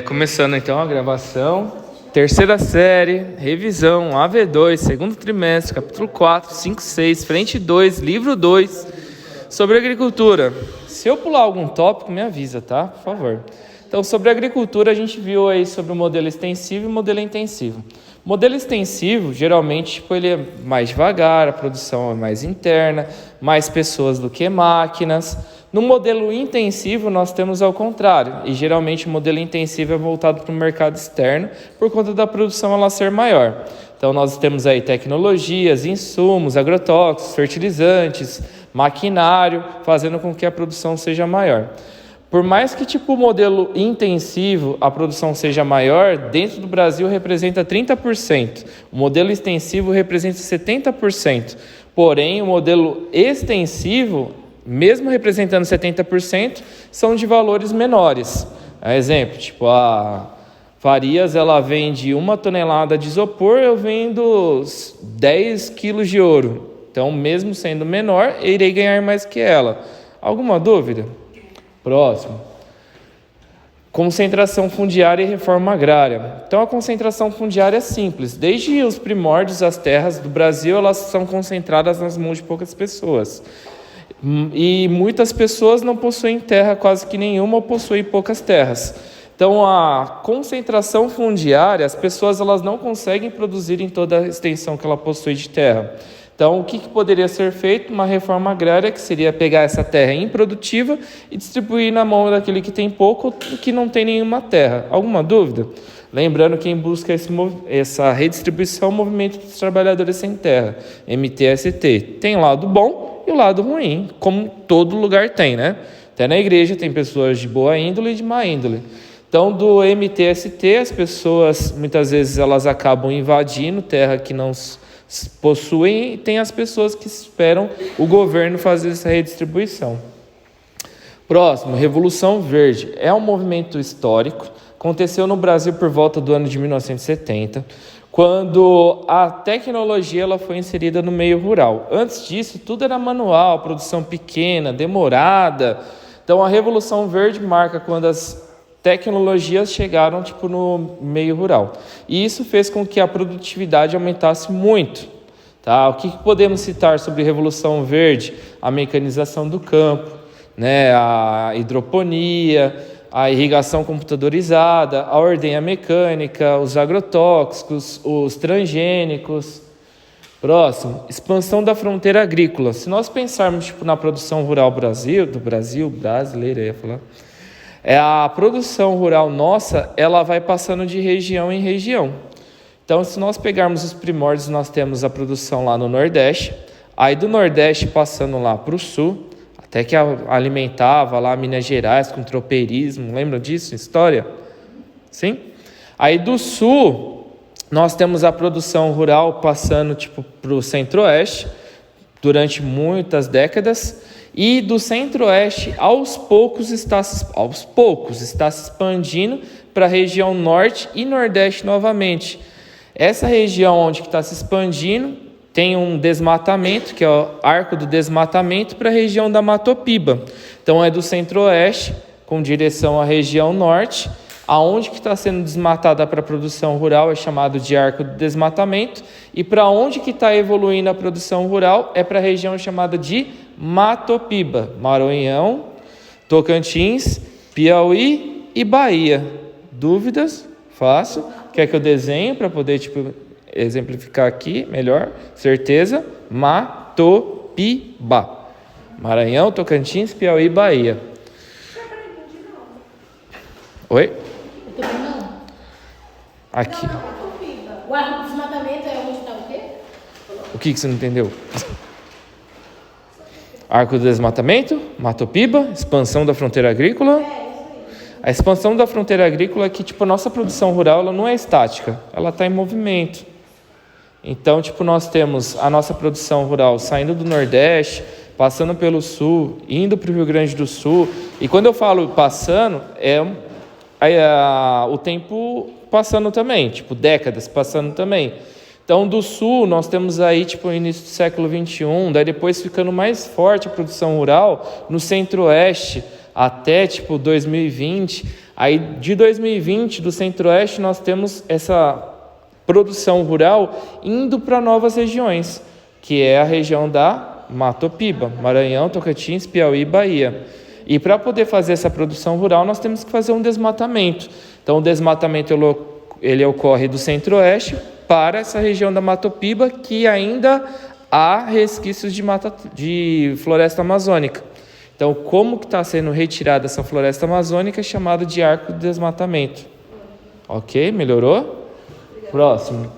Começando então a gravação. Terceira série, revisão, AV2, segundo trimestre, capítulo 4, 5, 6, frente 2, livro 2, sobre agricultura. Se eu pular algum tópico, me avisa, tá? Por favor. Então, sobre agricultura, a gente viu aí sobre o modelo extensivo e o modelo intensivo. O modelo extensivo, geralmente, ele é mais devagar, a produção é mais interna, mais pessoas do que máquinas. No modelo intensivo, nós temos ao contrário, e geralmente o modelo intensivo é voltado para o mercado externo, por conta da produção ela ser maior. Então, nós temos aí tecnologias, insumos, agrotóxicos, fertilizantes, maquinário, fazendo com que a produção seja maior. Por mais que o modelo intensivo, a produção seja maior, dentro do Brasil representa 30%. O modelo extensivo representa 70%. Porém, o modelo extensivo, mesmo representando 70%, são de valores menores. Exemplo, a Farias, ela vende 1 tonelada de isopor, eu vendo 10 quilos de ouro. Então, mesmo sendo menor, eu irei ganhar mais que ela. Alguma dúvida? Próximo. Concentração fundiária e reforma agrária. Então, a concentração fundiária é simples. Desde os primórdios, as terras do Brasil, elas são concentradas nas mãos de poucas pessoas. E muitas pessoas não possuem terra quase que nenhuma ou possuem poucas terras. Então, a concentração fundiária, as pessoas elas não conseguem produzir em toda a extensão que ela possui de terra. Então, o que poderia ser feito? Uma reforma agrária, que seria pegar essa terra improdutiva e distribuir na mão daquele que tem pouco ou que não tem nenhuma terra. Alguma dúvida? Lembrando, quem busca essa redistribuição é o Movimento dos Trabalhadores Sem Terra, MTST. Tem o lado bom e o lado ruim, como todo lugar tem, né? Até na igreja tem pessoas de boa índole e de má índole. Então, do MTST, as pessoas, muitas vezes, elas acabam invadindo terra que não possuem, e tem as pessoas que esperam o governo fazer essa redistribuição. Próximo, Revolução Verde. É um movimento histórico, aconteceu no Brasil por volta do ano de 1970, quando a tecnologia ela foi inserida no meio rural. Antes disso, tudo era manual, produção pequena, demorada. Então, a Revolução Verde marca quando as tecnologias chegaram no meio rural. E isso fez com que a produtividade aumentasse muito. Tá? O que podemos citar sobre Revolução Verde? A mecanização do campo, né? A hidroponia, a irrigação computadorizada, a ordenha mecânica, os agrotóxicos, os transgênicos. Próximo, expansão da fronteira agrícola. Se nós pensarmos na produção rural brasileira, eu ia falar, a produção rural nossa, ela vai passando de região em região. Então, se nós pegarmos os primórdios, nós temos a produção lá no Nordeste, aí do Nordeste passando lá para o Sul, até que alimentava lá Minas Gerais com tropeirismo, lembram disso, história? Sim? Aí do Sul, nós temos a produção rural passando para o Centro-Oeste, durante muitas décadas, e do Centro-Oeste, aos poucos está se expandindo para a região Norte e Nordeste novamente. Essa região onde está se expandindo tem um desmatamento, que é o arco do desmatamento, para a região da Matopiba. Então, é do Centro-Oeste, com direção à região Norte, aonde que está sendo desmatada para a produção rural é chamado de arco do desmatamento, e para onde que está evoluindo a produção rural é para a região chamada de Matopiba, Maranhão, Tocantins, Piauí e Bahia. Dúvidas? Fácil. Quer que eu desenhe para poder exemplificar aqui melhor? Certeza? Matopiba. Maranhão, Tocantins, Piauí e Bahia. Oi? Eu também não. Aqui. O arco do desmatamento é onde está o quê? O que você não entendeu? Arco do desmatamento, Matopiba, expansão da fronteira agrícola. A expansão da fronteira agrícola é que a nossa produção rural ela não é estática, ela está em movimento. Então, nós temos a nossa produção rural saindo do Nordeste, passando pelo Sul, indo para o Rio Grande do Sul. E quando eu falo passando, o tempo passando também, décadas passando também. Então, do Sul, nós temos aí, o início do século XXI, daí depois ficando mais forte a produção rural no Centro-Oeste, até, 2020, Aí, de 2020, do Centro-Oeste, nós temos essa produção rural indo para novas regiões, que é a região da Mata Piba, Maranhão, Tocantins, Piauí e Bahia. E para poder fazer essa produção rural, nós temos que fazer um desmatamento. Então, o desmatamento ele ocorre do Centro-Oeste para essa região da Mata Piba, que ainda há resquícios de floresta amazônica. Então, como que está sendo retirada essa floresta amazônica é chamado de arco de desmatamento. Ok? Melhorou? Próximo.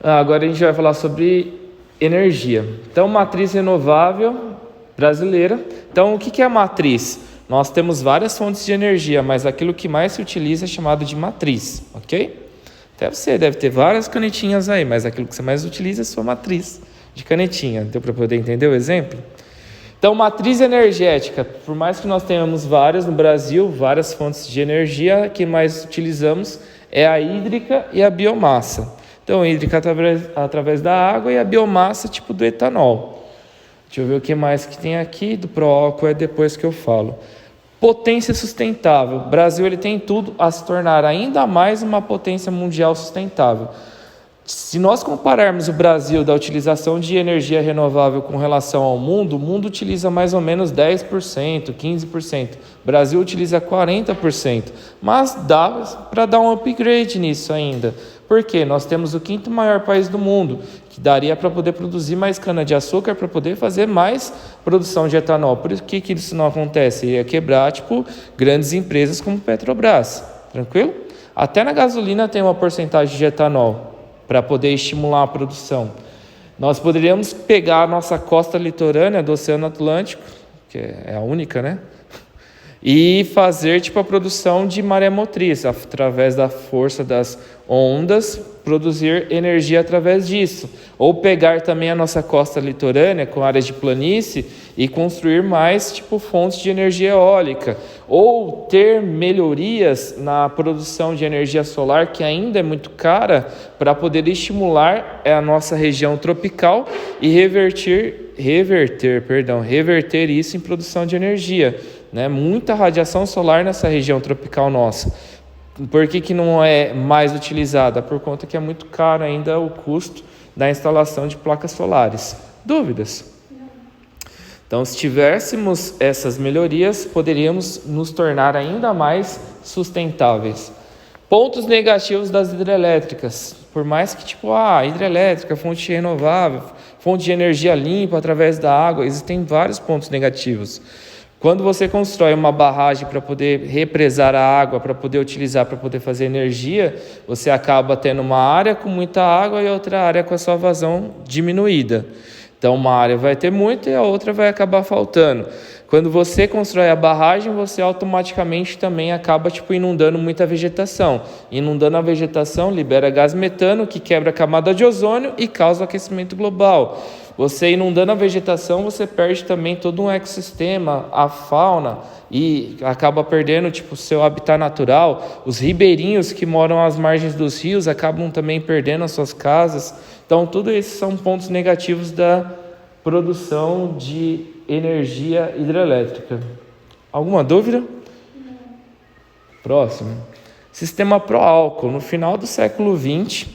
Agora a gente vai falar sobre energia. Então, matriz renovável brasileira. Então, o que é a matriz? Nós temos várias fontes de energia, mas aquilo que mais se utiliza é chamado de matriz, ok? Até você deve ter várias canetinhas aí, mas aquilo que você mais utiliza é a sua matriz de canetinha. Deu para poder entender o exemplo? Então, matriz energética, por mais que nós tenhamos várias no Brasil, várias fontes de energia, a que mais utilizamos é a hídrica e a biomassa. Então, a hídrica através da água e a biomassa tipo do etanol. Deixa eu ver o que mais que tem aqui, do pró-álcool é depois que eu falo. Potência sustentável. O Brasil ele tem tudo a se tornar ainda mais uma potência mundial sustentável. Se nós compararmos o Brasil da utilização de energia renovável com relação ao mundo, o mundo utiliza mais ou menos 10%, 15%. O Brasil utiliza 40%. Mas dá para dar um upgrade nisso ainda. Por quê? Nós temos o 5º maior país do mundo, que daria para poder produzir mais cana-de-açúcar, para poder fazer mais produção de etanol. Por que isso não acontece? Ia quebrar, grandes empresas como Petrobras. Tranquilo? Até na gasolina tem uma porcentagem de etanol, para poder estimular a produção. Nós poderíamos pegar a nossa costa litorânea do Oceano Atlântico, que é a única, né? E fazer a produção de maré motriz, através da força das ondas, produzir energia através disso. Ou pegar também a nossa costa litorânea, com áreas de planície, e construir mais fontes de energia eólica. Ou ter melhorias na produção de energia solar, que ainda é muito cara, para poder estimular a nossa região tropical e reverter isso em produção de energia. Né? Muita radiação solar nessa região tropical nossa. Por que não é mais utilizada? Por conta que é muito caro ainda o custo da instalação de placas solares. Dúvidas? Então, se tivéssemos essas melhorias, poderíamos nos tornar ainda mais sustentáveis. Pontos negativos das hidrelétricas. Por mais que, hidrelétrica, fonte renovável, fonte de energia limpa através da água, existem vários pontos negativos. Quando você constrói uma barragem para poder represar a água, para poder utilizar, para poder fazer energia, você acaba tendo uma área com muita água e outra área com a sua vazão diminuída. Então, uma área vai ter muito e a outra vai acabar faltando. Quando você constrói a barragem, você automaticamente também acaba inundando muita vegetação. Inundando a vegetação, libera gás metano, que quebra a camada de ozônio e causa aquecimento global. Você inundando a vegetação, você perde também todo um ecossistema, a fauna, e acaba perdendo o seu habitat natural. Os ribeirinhos que moram às margens dos rios acabam também perdendo as suas casas. Então, tudo isso são pontos negativos da produção de energia hidrelétrica. Alguma dúvida? Próximo. Sistema pró-álcool. No final do século XX,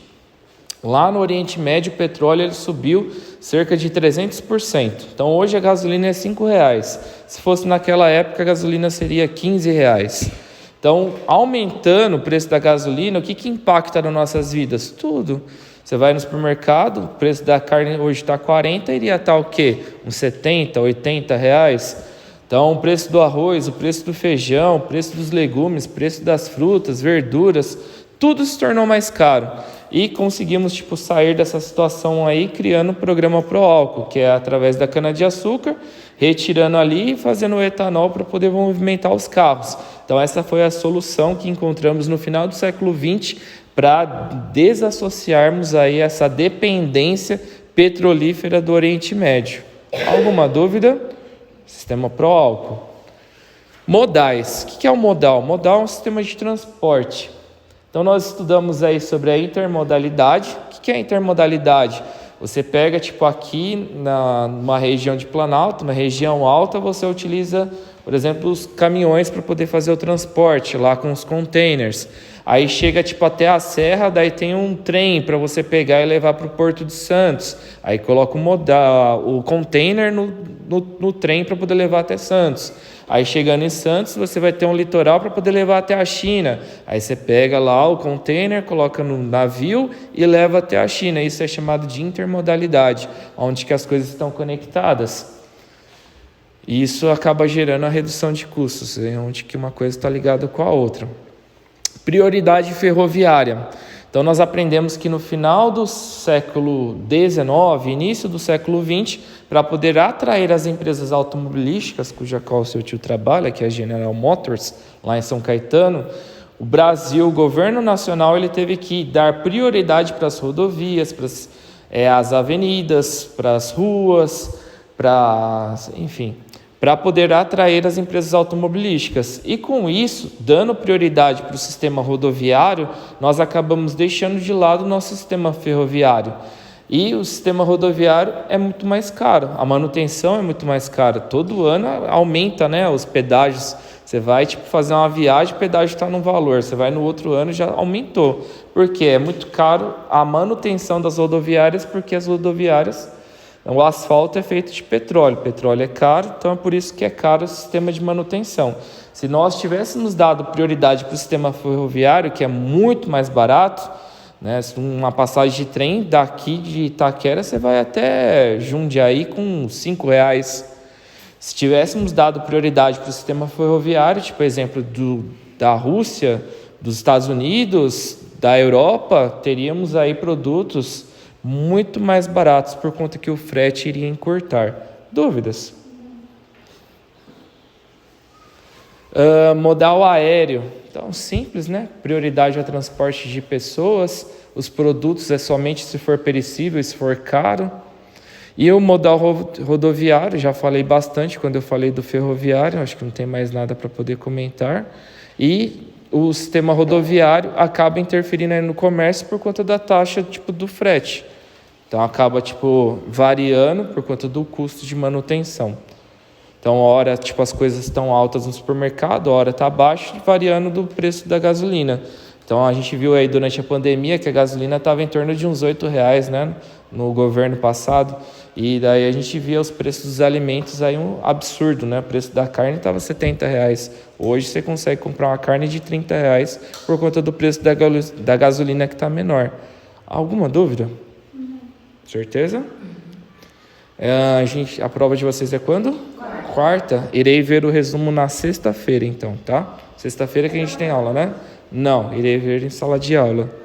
lá no Oriente Médio, o petróleo ele subiu cerca de 300%. Então, hoje a gasolina é R$5. Se fosse naquela época, a gasolina seria R$15. Então, aumentando o preço da gasolina, o que impacta nas nossas vidas? Tudo. Você vai no supermercado, o preço da carne hoje está 40, iria estar o quê? Uns 70, 80 reais. Então, o preço do arroz, o preço do feijão, o preço dos legumes, o preço das frutas, verduras, tudo se tornou mais caro. E conseguimos sair dessa situação aí criando o programa pró-álcool, que é através da cana-de-açúcar, retirando ali e fazendo o etanol para poder movimentar os carros. Então, essa foi a solução que encontramos no final do século XX para desassociarmos aí essa dependência petrolífera do Oriente Médio. Alguma dúvida? Sistema pró-álcool. Modais. O que é o modal? Modal é um sistema de transporte. Então, nós estudamos aí sobre a intermodalidade. O que é a intermodalidade? Você pega, tipo, aqui numa região de Planalto, uma região alta, você utiliza, por exemplo, os caminhões para poder fazer o transporte, lá com os containers. Aí chega, tipo, até a serra, daí tem um trem para você pegar e levar para o Porto de Santos. Aí coloca o container no trem para poder levar até Santos. Aí chegando em Santos, você vai ter um litoral para poder levar até a China. Aí você pega lá o container, coloca no navio e leva até a China. Isso é chamado de intermodalidade, onde que as coisas estão conectadas. E isso acaba gerando a redução de custos, onde que uma coisa está ligada com a outra. Prioridade ferroviária. Então nós aprendemos que no final do século XIX, início do século XX, para poder atrair as empresas automobilísticas, cuja qual o seu tio trabalha, que é a General Motors, lá em São Caetano, o Brasil, o governo nacional, ele teve que dar prioridade para as rodovias, para as avenidas, para as ruas, enfim, para poder atrair as empresas automobilísticas. E com isso, dando prioridade para o sistema rodoviário, nós acabamos deixando de lado o nosso sistema ferroviário. E o sistema rodoviário é muito mais caro, a manutenção é muito mais cara. Todo ano aumenta, né, os pedágios. Você vai fazer uma viagem, o pedágio está num valor. Você vai no outro ano, já aumentou. Por quê? É muito caro a manutenção das rodoviárias, porque as rodoviárias... O asfalto é feito de petróleo é caro, então é por isso que é caro o sistema de manutenção. Se nós tivéssemos dado prioridade para o sistema ferroviário, que é muito mais barato, né, uma passagem de trem daqui de Itaquera, você vai até Jundiaí com R$5. Se tivéssemos dado prioridade para o sistema ferroviário, tipo exemplo da Rússia, dos Estados Unidos, da Europa, teríamos aí produtos muito mais baratos por conta que o frete iria encurtar. Dúvidas? Modal aéreo. Então, simples, né? Prioridade ao transporte de pessoas. Os produtos é somente se for perecível, se for caro. E o modal rodoviário, já falei bastante quando eu falei do ferroviário, acho que não tem mais nada para poder comentar. E o sistema rodoviário acaba interferindo aí no comércio por conta da taxa do frete. Então acaba variando por conta do custo de manutenção. Então, hora as coisas estão altas no supermercado, hora está baixo, variando do preço da gasolina. Então a gente viu aí durante a pandemia que a gasolina estava em torno de uns R$8, né, no governo passado. E daí a gente via os preços dos alimentos aí um absurdo, né? O preço da carne estava R$70. Hoje você consegue comprar uma carne de R$30 por conta do preço da gasolina que está menor. Alguma dúvida? Certeza? A prova de vocês é quando? Quarta. Irei ver o resumo na sexta-feira, então, tá? Sexta-feira que a gente tem aula, né? Não, irei ver em sala de aula.